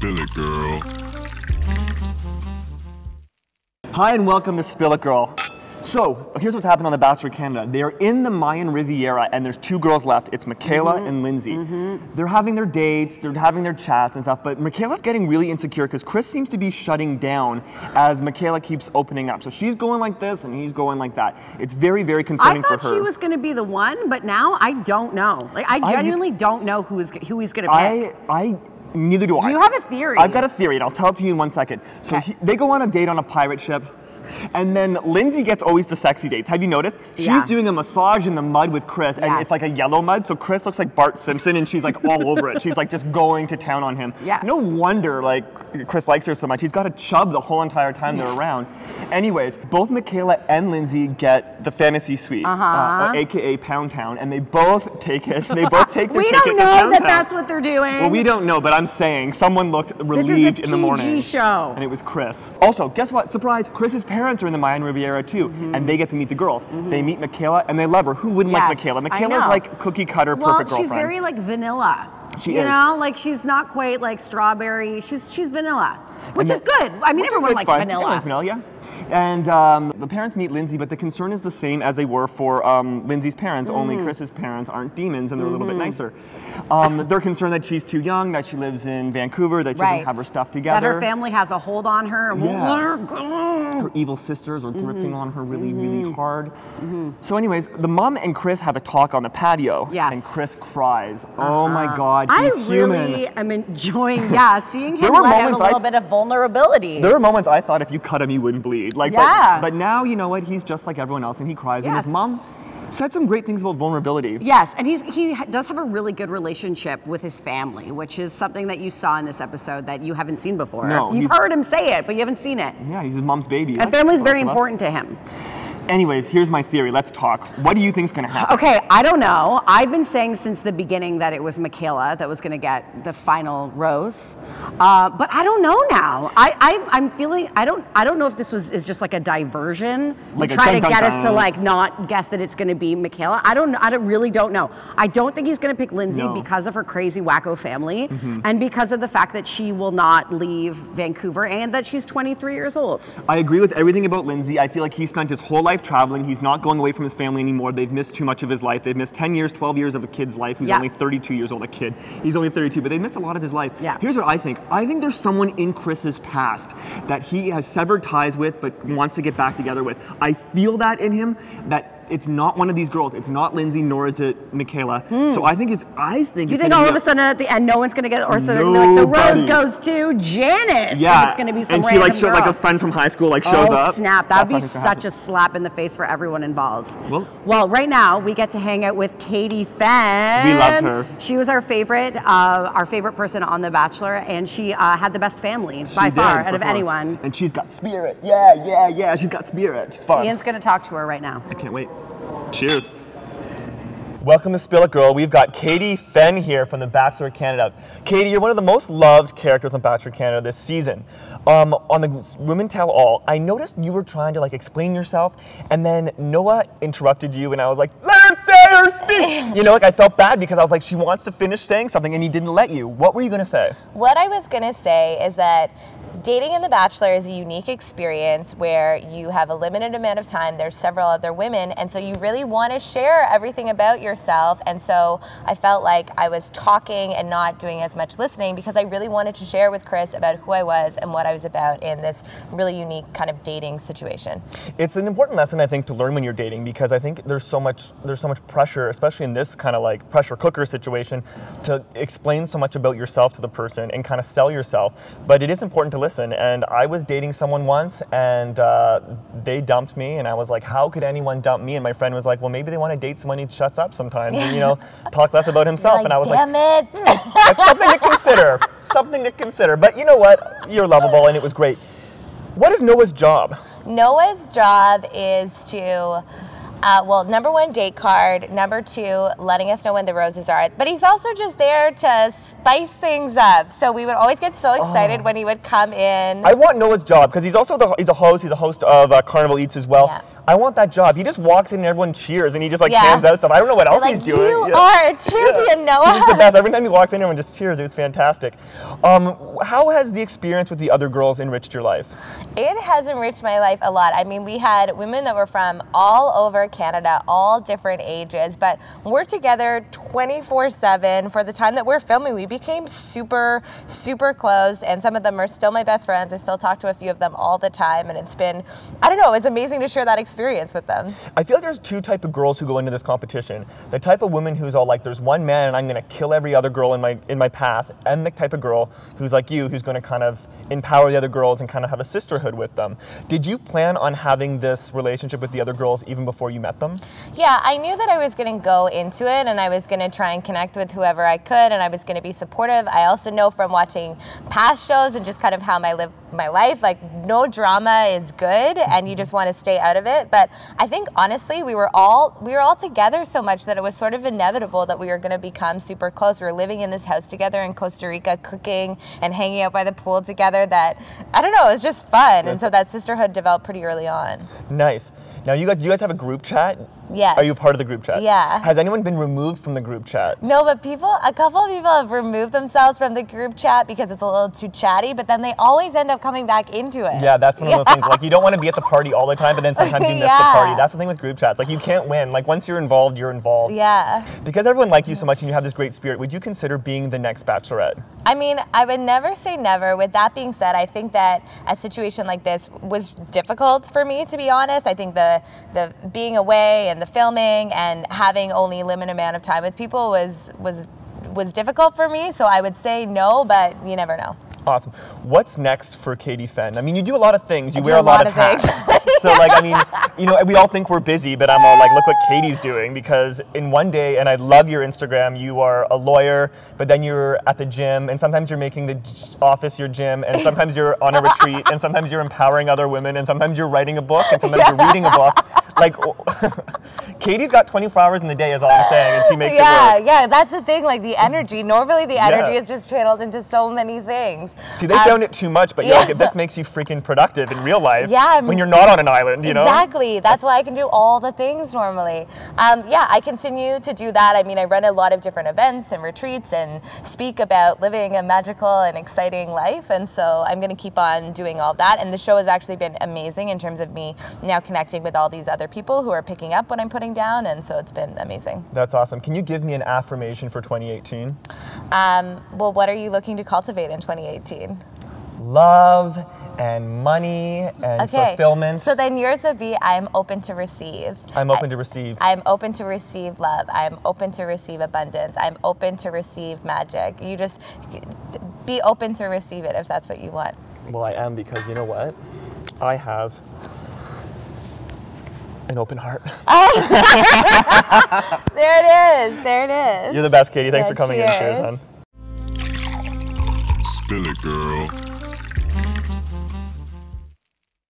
Spill it, girl. Hi and welcome to Spill It, Girl. So, here's what's happened on The Bachelor Canada. They're in the Mayan Riviera and there's two girls left. It's Michaela and Lindsay. They're having their dates, they're having their chats and stuff, but Michaela's getting really insecure because Chris seems to be shutting down as Michaela keeps opening up. So she's going like this and he's going like that. It's very, very concerning for her. I thought she was going to be the one, but now I don't know. Like, I genuinely don't know who he's going to pick. Neither do I. Do you have a theory? I've got a theory, and I'll tell it to you in 1 second. So they go on a date on a pirate ship, and then Lindsay gets always the sexy dates. Have you noticed? She's doing a massage in the mud with Chris, and it's like a yellow mud, so Chris looks like Bart Simpson, and she's like all over it. She's like just going to town on him. No wonder like Chris likes her so much. He's got a chub the whole entire time they're around. Anyways, both Michaela and Lindsay get the fantasy suite, aka Pound Town, and they both take it. They both take their ticket to Pound Town. We don't know that that's what they're doing. Well, we don't know, but I'm saying someone looked relieved in the morning. This is a PG show. And it was Chris. Also, guess what? Surprise! Chris's parents are in the Mayan Riviera too, and they get to meet the girls. They meet Michaela, and they love her. Who wouldn't like Michaela? Michaela's like cookie cutter, perfect girlfriend. She's very like vanilla. She you is. know, like she's not quite like strawberry. She's vanilla, which is good. I mean, everyone likes vanilla. Everyone likes vanilla, yeah. And the parents meet Lindsay, but the concern is the same as they were for Lindsay's parents, only Chris's parents aren't demons and they're a little bit nicer. They're concerned that she's too young, that she lives in Vancouver, that she doesn't have her stuff together. That her family has a hold on her and won't let her go. Her evil sisters are gripping on her really, really hard. So anyways, the mom and Chris have a talk on the patio. And Chris cries. Oh my God, he's human. I really am enjoying, seeing him let out a little bit of vulnerability. There were moments I thought if you cut him, he wouldn't bleed. Like, but now, you know what, he's just like everyone else and he cries. And his mom said some great things about vulnerability. Yes, and he does have a really good relationship with his family, which is something that you saw in this episode that you haven't seen before. No, you've heard him say it, but you haven't seen it. Yeah, he's his mom's baby. And family is very important to him. Anyways, here's my theory. Let's talk. What do you think's going to happen? Okay, I don't know. I've been saying since the beginning that it was Michaela that was going to get the final rose, but I don't know now. I'm feeling I don't know if this is just like a diversion to try to get us to like not guess that it's going to be Michaela. I really don't know. I don't think he's going to pick Lindsay because of her crazy wacko family and because of the fact that she will not leave Vancouver and that she's 23 years old. I agree with everything about Lindsay. I feel like he spent his whole life traveling. He's not going away from his family anymore. They've missed too much of his life. They've missed 10 years, 12 years of a kid's life who's only 32 years old. A kid. He's only 32, but they missed a lot of his life. Here's what I think. I think there's someone in Chris's past that he has severed ties with but wants to get back together with. I feel that in him, that it's not one of these girls. It's not Lindsay, nor is it Michaela. So I think it's You think all of a sudden at the end no one's gonna get it, or so like the rose goes to Janice? Yeah, it's gonna be some and she like like a friend from high school like shows up. Snap! That'd be such a slap in the face for everyone involved. Well, right now we get to hang out with Catie Fenn. We loved her. She was our favorite person on The Bachelor, and she had the best family by far out of anyone. And she's got spirit. Yeah. She's got spirit. She's fun. Ian's gonna talk to her right now. I can't wait. Cheers. Welcome to Spill It, Girl. We've got Catie Fenn here from The Bachelor Canada. Catie, you're one of the most loved characters on Bachelor Canada this season. On the Women Tell All, I noticed you were trying to like explain yourself, and then Noaa interrupted you, and I was like, let her say her speech! You know, like I felt bad because I was like, she wants to finish saying something, and he didn't let you. What were you gonna say? What I was gonna say is that dating in The Bachelor is a unique experience where you have a limited amount of time. There's several other women, and so you really want to share everything about yourself. And so I felt like I was talking and not doing as much listening because I really wanted to share with Chris about who I was and what I was about in this really unique kind of dating situation. It's an important lesson, I think, to learn when you're dating, because I think there's so much pressure, especially in this kind of like pressure cooker situation, to explain so much about yourself to the person and kind of sell yourself. But it is important to listen. And I was dating someone once, and they dumped me, and I was like, how could anyone dump me? And my friend was like, well, maybe they want to date someone who shuts up sometimes and, you know, talk less about himself. Like, and I was damn like, it. That's something to consider. Something to consider. But you know what? You're lovable, and it was great. What is Noaa's job? Noaa's job is to well, number one, date card. Number two, letting us know when the roses are. But he's also just there to spice things up. So we would always get so excited when he would come in. I want Noaa's job because he's also he's a host. He's a host of Carnival Eats as well. I want that job. He just walks in and everyone cheers and he just like hands out stuff. I don't know what else he's doing. You are a champion, Noah. He's the best. Every time he walks in, everyone just cheers. It was fantastic. How has the experience with the other girls enriched your life? It has enriched my life a lot. I mean, we had women that were from all over Canada, all different ages, but we're together 24/7 for the time that we're filming. We became super, super close, and some of them are still my best friends. I still talk to a few of them all the time, and it's been, I don't know, it's amazing to share that experience with them. I feel like there's two types of girls who go into this competition. The type of woman who's all like, there's one man and I'm going to kill every other girl in my path, and the type of girl who's like you, who's going to kind of empower the other girls and kind of have a sisterhood with them. Did you plan on having this relationship with the other girls even before you met them? Yeah, I knew that I was going to go into it and I was going to try and connect with whoever I could, and I was going to be supportive. I also know from watching past shows and just kind of how I live my life, like no drama is good and you just want to stay out of it. But I think honestly we were all together so much that it was sort of inevitable that we were going to become super close. We were living in this house together in Costa Rica, cooking and hanging out by the pool together. That, I don't know, it was just fun. And so that sisterhood developed pretty early on. Nice. Now you guys have a group chat? Yes. Are you part of the group chat? Yeah. Has anyone been removed from the group chat? No, but a couple of people have removed themselves from the group chat because it's a little too chatty, but then they always end up coming back into it. Yeah, that's one of those things. Like, you don't want to be at the party all the time, but then sometimes you miss the party. That's the thing with group chats. Like, you can't win. Like, once you're involved, you're involved. Yeah. Because everyone likes you so much and you have this great spirit, would you consider being the next Bachelorette? I mean, I would never say never. With that being said, I think that a situation like this was difficult for me, to be honest. I think the being away and the filming and having only a limited amount of time with people was difficult for me. So I would say no, but you never know. Awesome. What's next for Catie Fenn? I mean, you do a lot of things. You wear a lot of hats. So, like, I mean, you know, we all think we're busy, but I'm all like, look what Katie's doing. Because in one day, and I love your Instagram, you are a lawyer, but then you're at the gym, and sometimes you're making the office your gym, and sometimes you're on a retreat, and sometimes you're empowering other women, and sometimes you're writing a book, and sometimes you're reading a book. Like, Katie's got 24 hours in the day, is all I'm saying, and she makes it work. Yeah, that's the thing, like the energy. Normally the energy is just channeled into so many things. See, they found it too much, but you're like, this makes you freaking productive in real life when you're not on an island, you know? Exactly. That's why I can do all the things normally. Yeah, I continue to do that. I mean, I run a lot of different events and retreats and speak about living a magical and exciting life, and so I'm going to keep on doing all that. And the show has actually been amazing in terms of me now connecting with all these other people who are picking up what I'm putting down, and so it's been amazing. That's awesome. Can you give me an affirmation for 2018? Well, what are you looking to cultivate in 2018? Love and money and fulfillment. So then yours would be, I'm open to receive. I'm open to receive. I'm open to receive love. I'm open to receive abundance. I'm open to receive magic. You just be open to receive it if that's what you want. Well, I am, because you know what? I have an open heart. There it is. There it is. You're the best, Katie. Thanks for coming in. Cheers, hon. Spill it, girl.